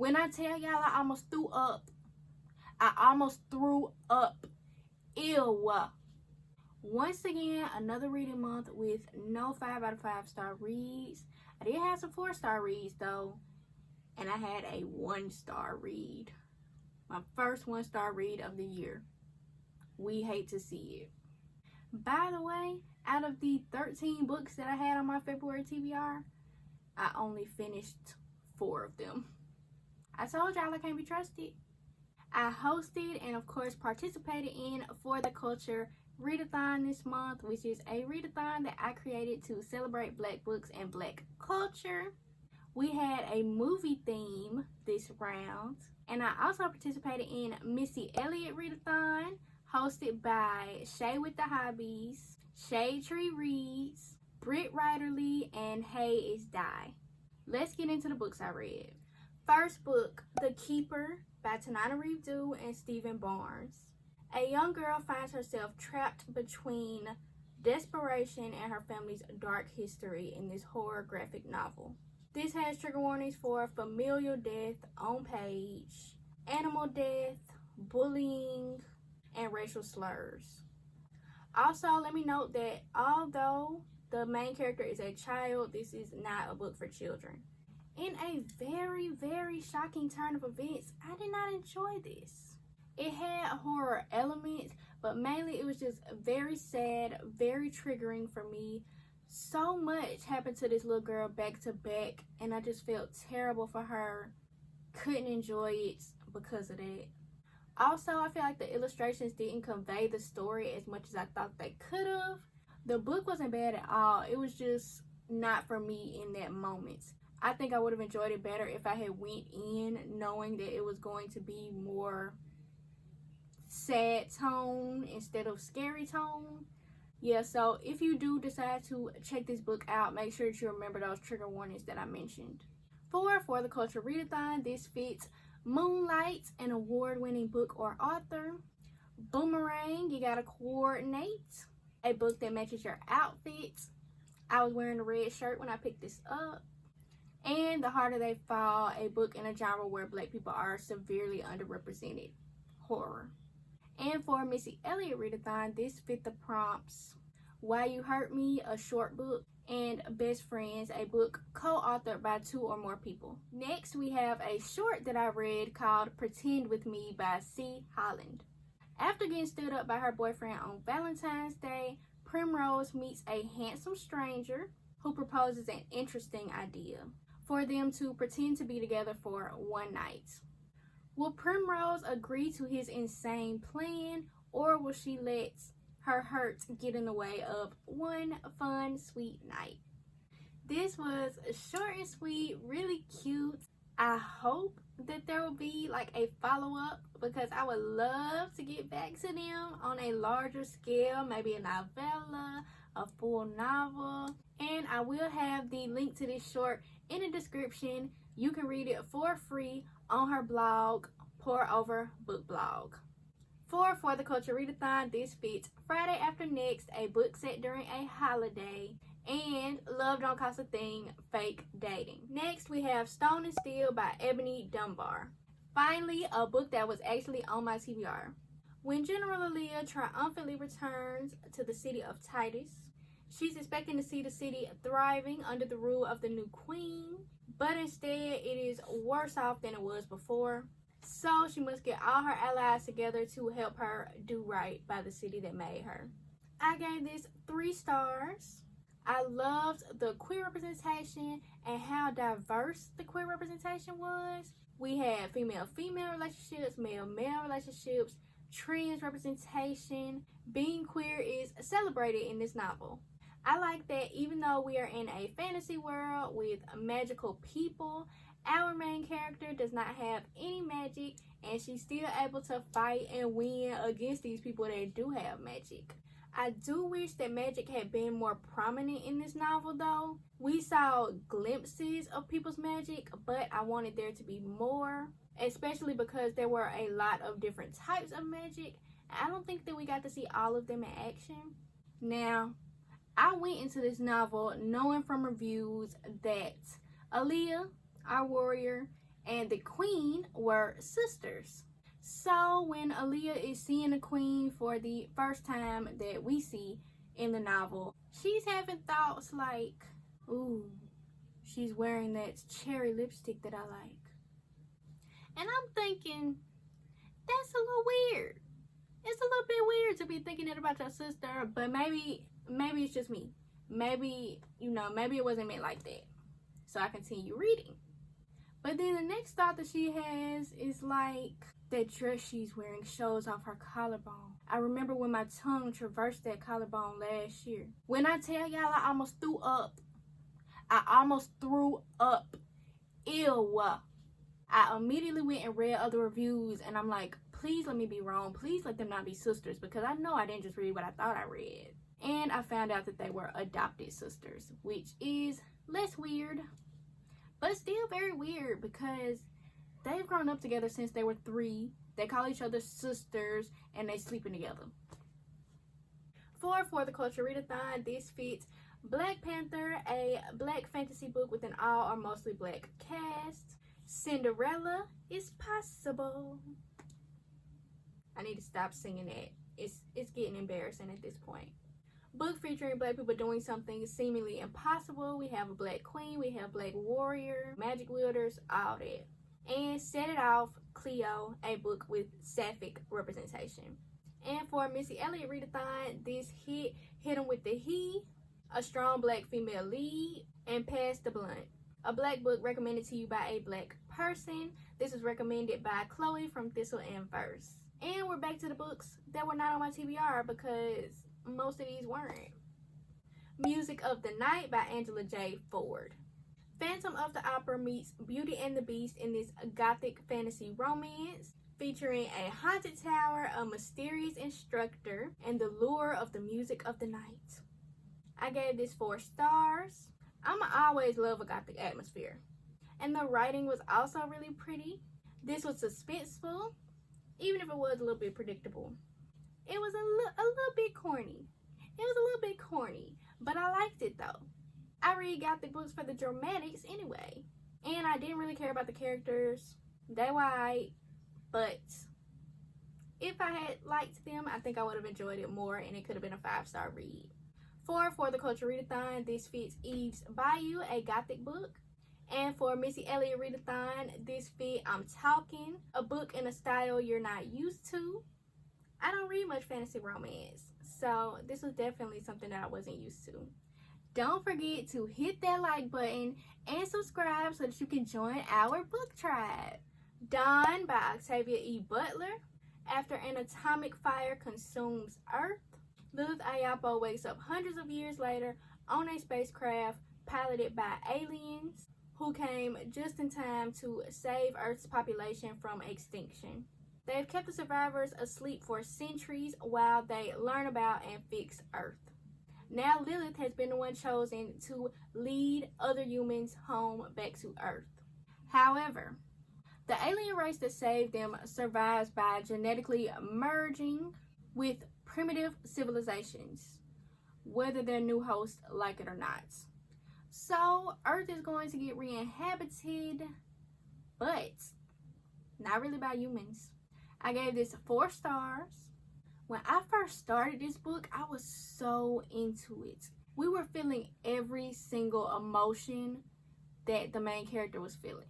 When I tell y'all I almost threw up. I almost threw up. Ew. Once again, another reading month with no 5 out of 5 star reads. I did have some 4-star reads though. And I had a 1-star read. My first 1-star read of the year. We hate to see it. By the way, out of the 13 books that I had on my February TBR, I only finished 4 of them. I told y'all I can't be trusted. I hosted and of course participated in For the Culture Readathon this month, which is a readathon that I created to celebrate Black books and Black culture. We had a movie theme this round, and I also participated in Missy Elliott Readathon, hosted by Shay with the Hobbies, Shade Tree Reads, Britt Ryderly, and Hey Is Die. Let's get into the books I read. First book, The Keeper by Tanana Reeve-Dew and Stephen Barnes. A young girl finds herself trapped between desperation and her family's dark history in this horror graphic novel. This has trigger warnings for familial death on page, animal death, bullying, and racial slurs. Also, let me note that although the main character is a child, this is not a book for children. In a very, very shocking turn of events, I did not enjoy this. It had horror elements, but mainly it was just very sad, very triggering for me. So much happened to this little girl back to back, and I just felt terrible for her. Couldn't enjoy it because of that. Also, I feel like the illustrations didn't convey the story as much as I thought they could have. The book wasn't bad at all. It was just not for me in that moment. I think I would have enjoyed it better if I had went in knowing that it was going to be more sad tone instead of scary tone. Yeah, so if you do decide to check this book out, make sure that you remember those trigger warnings that I mentioned. For the Culture Readathon, this fits Moonlight, an award-winning book or author. Boomerang, you gotta coordinate. A book that matches your outfit. I was wearing a red shirt when I picked this up. And The Harder They Fall, a book in a genre where Black people are severely underrepresented. Horror. And for Missy Elliott Readathon, this fit the prompts. Why You Hurt Me, a short book, and Best Friends, a book co-authored by 2 or more people. Next, we have a short that I read called Pretend With Me by C. Holland. After getting stood up by her boyfriend on Valentine's Day, Primrose meets a handsome stranger who proposes an interesting idea for them to pretend to be together for one night. Will Primrose agree to his insane plan, or will she let her hurt get in the way of one fun, sweet night? This was short and sweet, really cute. I hope that there will be like a follow-up, because I would love to get back to them on a larger scale, maybe a novella, a full novel. And I will have the link to this short in the description. You can read it for free on her blog, Pour Over Book Blog. For the Culture Readathon, this fits Friday After Next, a book set during a holiday, and Love Don't Cost a Thing, Fake Dating. Next, we have Stone and Steel by Ebony Dunbar. Finally, a book that was actually on my TBR. When General Aaliyah triumphantly returns to the city of Titus, she's expecting to see the city thriving under the rule of the new queen, but instead it is worse off than it was before. So she must get all her allies together to help her do right by the city that made her. I gave this 3 stars. I loved the queer representation and how diverse the queer representation was. We had female-female relationships, male-male relationships, trans representation. Being queer is celebrated in this novel. I like that even though we are in a fantasy world with magical people, our main character does not have any magic, and she's still able to fight and win against these people that do have magic. I do wish that magic had been more prominent in this novel though. We saw glimpses of people's magic, but I wanted there to be more, especially because there were a lot of different types of magic. I don't think that we got to see all of them in action. Now, I went into this novel knowing from reviews that Aaliyah, our warrior, and the queen were sisters. So when Aaliyah is seeing the queen for the first time that we see in the novel, she's having thoughts like, ooh, she's wearing that cherry lipstick that I like. And I'm thinking, that's a little weird. It's a little bit weird to be thinking that about your sister, but maybe it's just me. Maybe, maybe it wasn't meant like that. So I continue reading. But then the next thought that she has is like, that dress she's wearing shows off her collarbone. I remember when my tongue traversed that collarbone last year. When I tell y'all I almost threw up. Ew. I immediately went and read other reviews and I'm like, please let me be wrong. Please let them not be sisters, because I know I didn't just read what I thought I read. And I found out that they were adopted sisters, which is less weird, but still very weird because they've grown up together since they were 3. They call each other sisters and they sleeping together. For the Culture Readathon, this fits Black Panther, a black fantasy book with an all or mostly black cast. Cinderella is possible. I need to stop singing that. It's getting embarrassing at this point. Book featuring black people doing something seemingly impossible. We have a black queen, we have black warrior, magic wielders, all that. And Set It Off, Cleo, a book with sapphic representation. And for Missy Elliott Readathon, this hit them with the he, a strong black female lead, and Pass the Blunt, a black book recommended to you by a black person. This was recommended by Chloe from Thistle and Verse. And we're back to the books that were not on my TBR because most of these weren't. Music of the Night by Angela J. Ford. Phantom of the Opera meets Beauty and the Beast in this gothic fantasy romance featuring a haunted tower, a mysterious instructor, and the lure of the music of the night. I gave this 4 stars. I'ma always love a gothic atmosphere. And the writing was also really pretty. This was suspenseful, even if it was a little bit predictable. It was a little bit corny. But I liked it though. I read gothic books for the dramatics anyway. And I didn't really care about the characters. They were alright. But if I had liked them, I think I would have enjoyed it more and it could have been a 5-star read. For the Culture Readathon, this fits Eve's Bayou, a gothic book. And for Missy Elliott Readathon, this fit I'm Talking, a book in a style you're not used to. I don't read much fantasy romance, so this was definitely something that I wasn't used to. Don't forget to hit that like button and subscribe so that you can join our book tribe. Dawn by Octavia E. Butler. After an atomic fire consumes Earth, Lilith Ayapo wakes up hundreds of years later on a spacecraft piloted by aliens who came just in time to save Earth's population from extinction. They've kept the survivors asleep for centuries while they learn about and fix Earth. Now Lilith has been the one chosen to lead other humans home back to Earth. However, the alien race that saved them survives by genetically merging with primitive civilizations, whether their new hosts like it or not. So Earth is going to get re-inhabited, but not really by humans. I gave this 4 stars. When I first started this book, I was so into it. We were feeling every single emotion that the main character was feeling.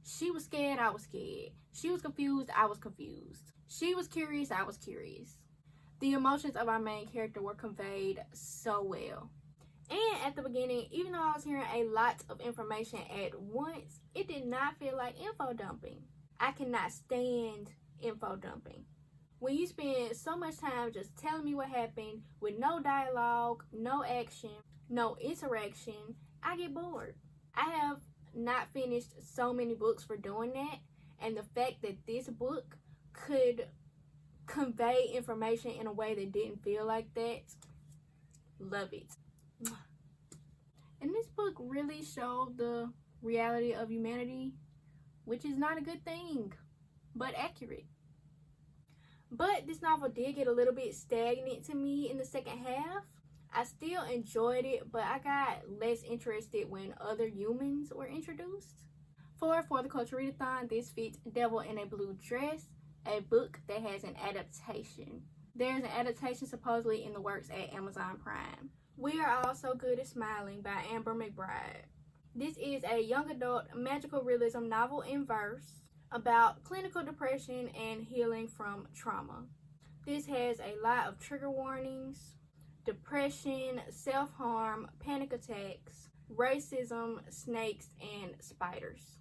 She was scared, I was scared. She was confused, I was confused. She was curious, I was curious. The emotions of our main character were conveyed so well. And at the beginning, even though I was hearing a lot of information at once, it did not feel like info dumping. I cannot stand info dumping. When you spend so much time just telling me what happened with no dialogue, no action, no interaction, I get bored. I have not finished so many books for doing that, and the fact that this book could convey information in a way that didn't feel like that, love it. And this book really showed the reality of humanity, which is not a good thing, but accurate. But this novel did get a little bit stagnant to me in the second half. I still enjoyed it, but I got less interested when other humans were introduced. For the Culture Readathon, this fits Devil in a Blue Dress, a book that has an adaptation. There's an adaptation supposedly in the works at Amazon Prime. We Are All So Good at Smiling by Amber McBride. This is a young adult magical realism novel in verse about clinical depression and healing from trauma. This has a lot of trigger warnings, depression, self-harm, panic attacks, racism, snakes, and spiders.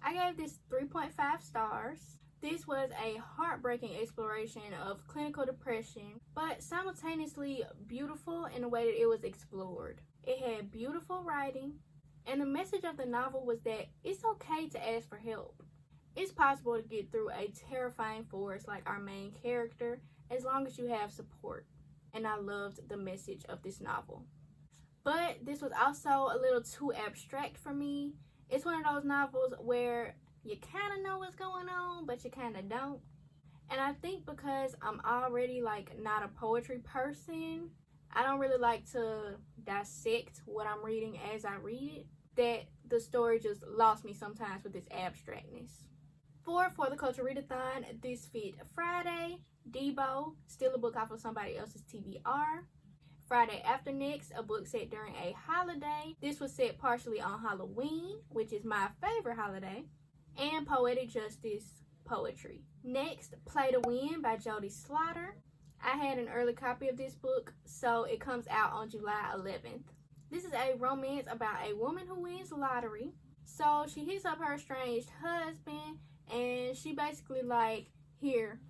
I gave this 3.5 stars. This was a heartbreaking exploration of clinical depression, but simultaneously beautiful in the way that it was explored. It had beautiful writing, and the message of the novel was that it's okay to ask for help. It's possible to get through a terrifying forest like our main character as long as you have support. And I loved the message of this novel. But this was also a little too abstract for me. It's one of those novels where you kind of know what's going on, but you kind of don't. And I think because I'm already not a poetry person, I don't really like to dissect what I'm reading as I read it, that the story just lost me sometimes with this abstractness. For the Culture Readathon, this fit Friday, Debo, still a book off of somebody else's TBR. Friday After Next, a book set during a holiday. This was set partially on Halloween, which is my favorite holiday. And Poetic Justice poetry. Next, Play to Win by Jody Slaughter. I had an early copy of this book, so it comes out on July 11th. This is a romance about a woman who wins lottery. So she hits up her estranged husband, and she basically here,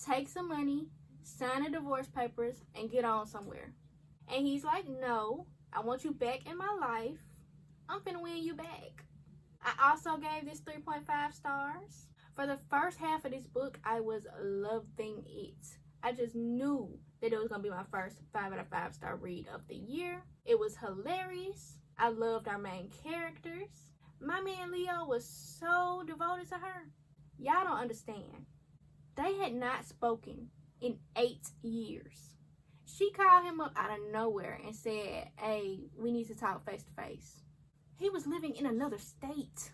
take some money, sign the divorce papers, and get on somewhere. And he's like, no, I want you back in my life. I'm finna win you back. I also gave this 3.5 stars. For the first half of this book, I was loving it. I just knew that it was going to be my first 5 out of 5 star read of the year. It was hilarious. I loved our main characters. My man Leo was so devoted to her. Y'all don't understand. They had not spoken in 8 years. She called him up out of nowhere and said, hey, we need to talk face to face. He was living in another state.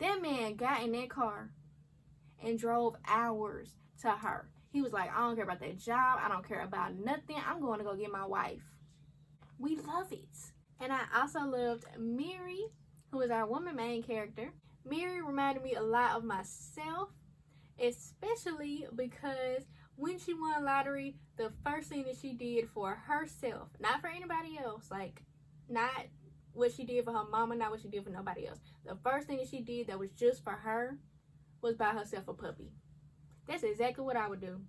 That man got in that car and drove hours to her. He was like, I don't care about that job. I don't care about nothing. I'm going to go get my wife. We love it. And I also loved Mary, who is our woman main character. Mary reminded me a lot of myself, especially because when she won lottery, the first thing that she did for herself, not for anybody else, not what she did for her mama, not what she did for nobody else. The first thing that she did that was just for her was buy herself a puppy. That's exactly what I would do.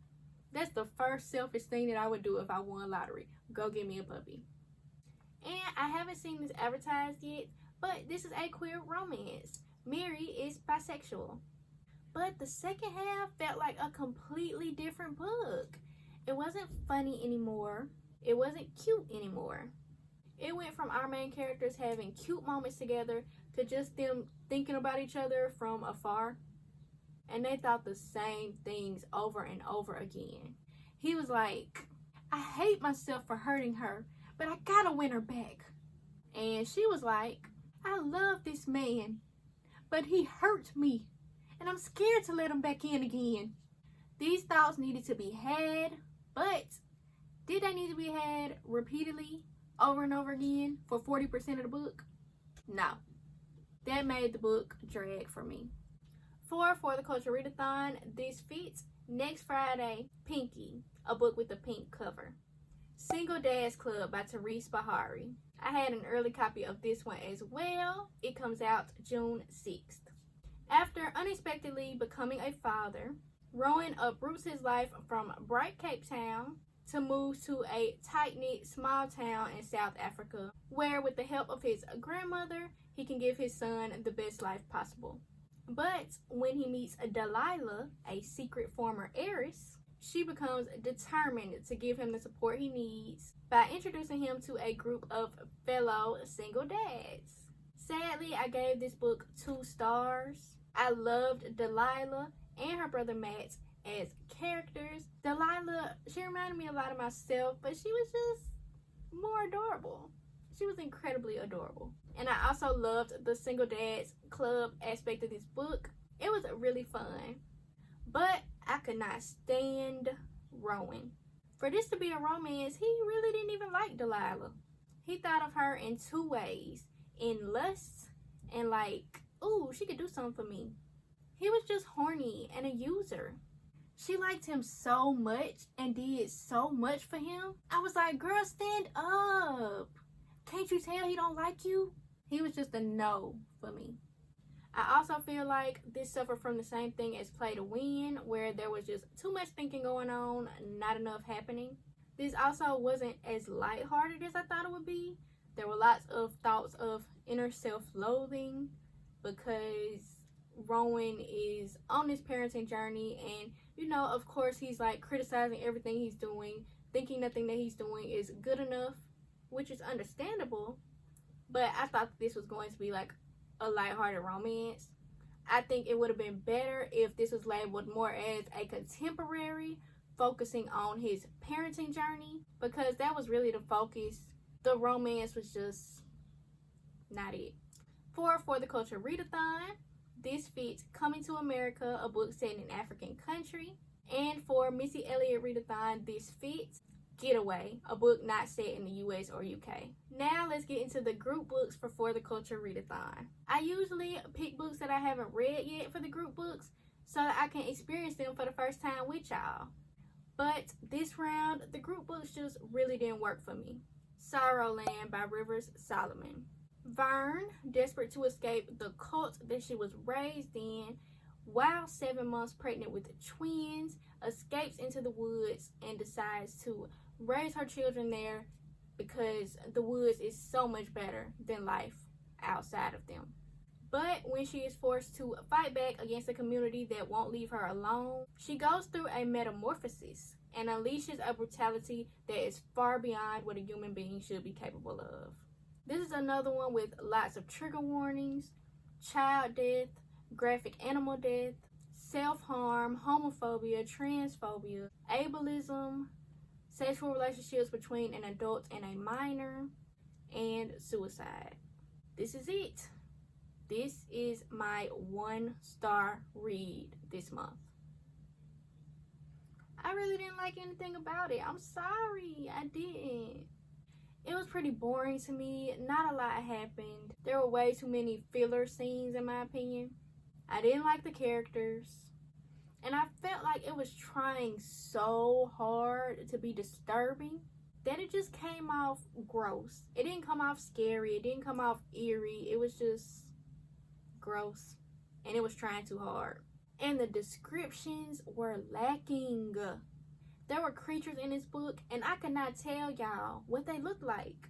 That's the first selfish thing that I would do if I won lottery. Go get me a puppy. And I haven't seen this advertised yet, but this is a queer romance. Mary is bisexual. But the second half felt like a completely different book. It wasn't funny anymore. It wasn't cute anymore. It went from our main characters having cute moments together to just them thinking about each other from afar. And they thought the same things over and over again. He was like, I hate myself for hurting her, but I gotta win her back. And she was like, I love this man, but he hurt me, and I'm scared to let him back in again. These thoughts needed to be had, but did they need to be had repeatedly over and over again for 40% of the book? No. That made the book drag for me. For the Culture Readathon, this fits next Friday, Pinky, a book with a pink cover. Single Dads Club by Therese Bahari. I had an early copy of this one as well. It comes out June 6th. After unexpectedly becoming a father, Rowan uproots his life from bright Cape Town to move to a tight-knit small town in South Africa, where with the help of his grandmother, he can give his son the best life possible. But when he meets Delilah, a secret former heiress, she becomes determined to give him the support he needs by introducing him to a group of fellow single dads. Sadly, I gave this book 2 stars. I loved Delilah and her brother Matt as characters. Delilah, she reminded me a lot of myself, but she was just more adorable. She was incredibly adorable. And I also loved the single dads club aspect of this book. It was really fun. But I could not stand Rowan. For this to be a romance, he really didn't even like Delilah. He thought of her in two ways. In lust and like, ooh, she could do something for me. He was just horny and a user. She liked him so much and did so much for him. I was like, girl, stand up. Can't you tell he don't like you? He was just a no for me. I also feel like this suffered from the same thing as Play to Win, where there was just too much thinking going on, not enough happening. This also wasn't as lighthearted as I thought it would be. There were lots of thoughts of inner self-loathing because Rowan is on this parenting journey, and you know, of course, he's like criticizing everything he's doing, thinking nothing that he's doing is good enough, which is understandable. But I thought this was going to be like a lighthearted romance. I think it would have been better if this was labeled more as a contemporary, focusing on his parenting journey, because that was really the focus. The romance was just not it. For the Culture Readathon, this fits Coming to America, a book set in an African country. And for Missy Elliott Readathon, this fits Getaway, a book not set in the US or UK. Now let's get into the group books for the Culture Readathon. I usually pick books that I haven't read yet for the group books so that I can experience them for the first time with y'all. But this round, the group books just really didn't work for me. Sorrowland by Rivers Solomon. Vern, desperate to escape the cult that she was raised in, while 7 months pregnant with twins, escapes into the woods and decides to raise her children there because the woods is so much better than life outside of them. But when she is forced to fight back against a community that won't leave her alone, she goes through a metamorphosis and unleashes a brutality that is far beyond what a human being should be capable of. This is another one with lots of trigger warnings, child death, graphic animal death, self-harm, homophobia, transphobia, ableism, sexual relationships between an adult and a minor, and suicide. This is it. This is my 1-star read this month. I really didn't like anything about it. I'm sorry, I didn't. It was pretty boring to me. Not a lot happened. There were way too many filler scenes in my opinion. I didn't like the characters. And I felt like it was trying so hard to be disturbing that it just came off gross. It didn't come off scary. It didn't come off eerie. It was just gross. And it was trying too hard. And the descriptions were lacking. There were creatures in this book, and I could not tell y'all what they looked like.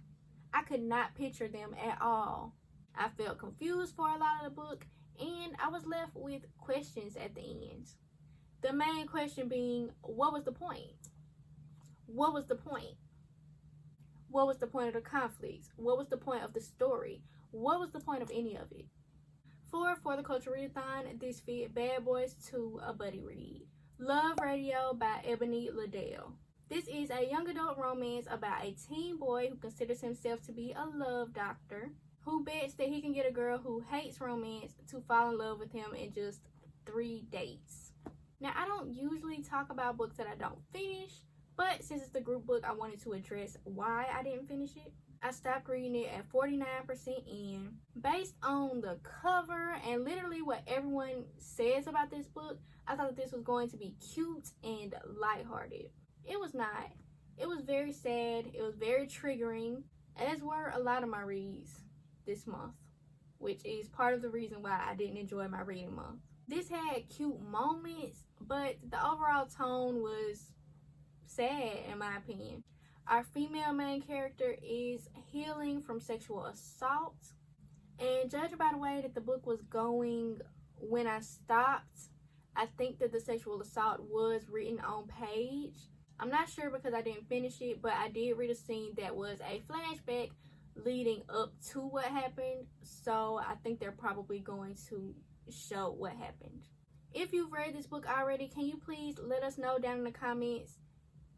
I could not picture them at all. I felt confused for a lot of the book, and I was left with questions at the end. The main question being, what was the point? What was the point? What was the point of the conflicts? What was the point of the story? What was the point of any of it? For the Culture Readathon, this fit Bad Boys 2, a buddy read. Love Radio by Ebony Liddell. This is a young adult romance about a teen boy who considers himself to be a love doctor, who bets that he can get a girl who hates romance to fall in love with him in just 3 dates. Now, I don't usually talk about books that I don't finish, but since it's the group book, I wanted to address why I didn't finish it. I stopped reading it at 49% in. Based on the cover and literally what everyone says about this book, I thought this was going to be cute and lighthearted. It was not. It was very sad. It was very triggering, as were a lot of my reads this month, which is part of the reason why I didn't enjoy my reading month. This had cute moments, but the overall tone was sad in my opinion. Our female main character is healing from sexual assault, and judging by the way that the book was going when I stopped, I think that the sexual assault was written on page. I'm not sure because I didn't finish it, but I did read a scene that was a flashback leading up to what happened, so I think they're probably going to show what happened. If you've read this book already, can you please let us know down in the comments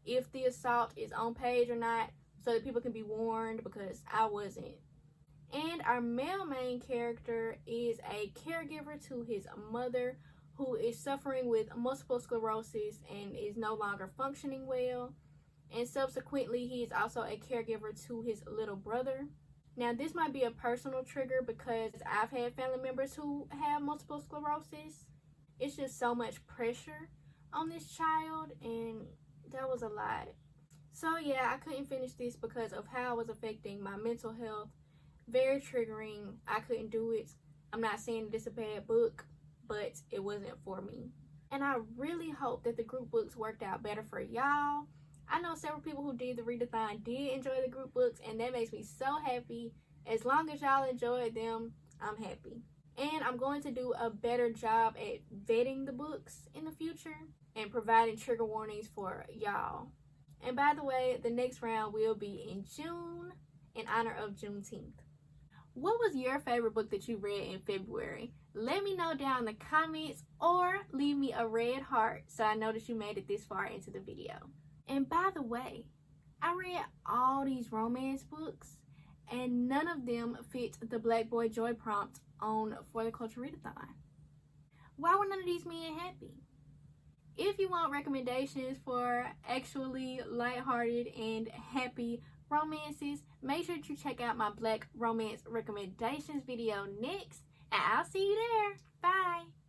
if the assault is on page or not, so that people can be warned, because I wasn't. And our male main character is a caregiver to his mother, who is suffering with multiple sclerosis and is no longer functioning well. And subsequently, he is also a caregiver to his little brother. Now, this might be a personal trigger because I've had family members who have multiple sclerosis. It's just so much pressure on this child, and that was a lot. So yeah, I couldn't finish this because of how it was affecting my mental health. Very triggering. I couldn't do it. I'm not saying it's a bad book, but it wasn't for me. And I really hope that the group books worked out better for y'all. I know several people who did the readathon did enjoy the group books, and that makes me so happy. As long as y'all enjoyed them, I'm happy. And I'm going to do a better job at vetting the books in the future and providing trigger warnings for y'all. And by the way, the next round will be in June in honor of Juneteenth. What was your favorite book that you read in February? Let me know down in the comments, or leave me a red heart so I know that you made it this far into the video. And by the way, I read all these romance books and none of them fit the Black Boy Joy prompt on for the Culture Readathon. Why were none of these men happy? If you want recommendations for actually lighthearted and happy romances, make sure to check out my Black romance recommendations video next, and I'll see you there. Bye.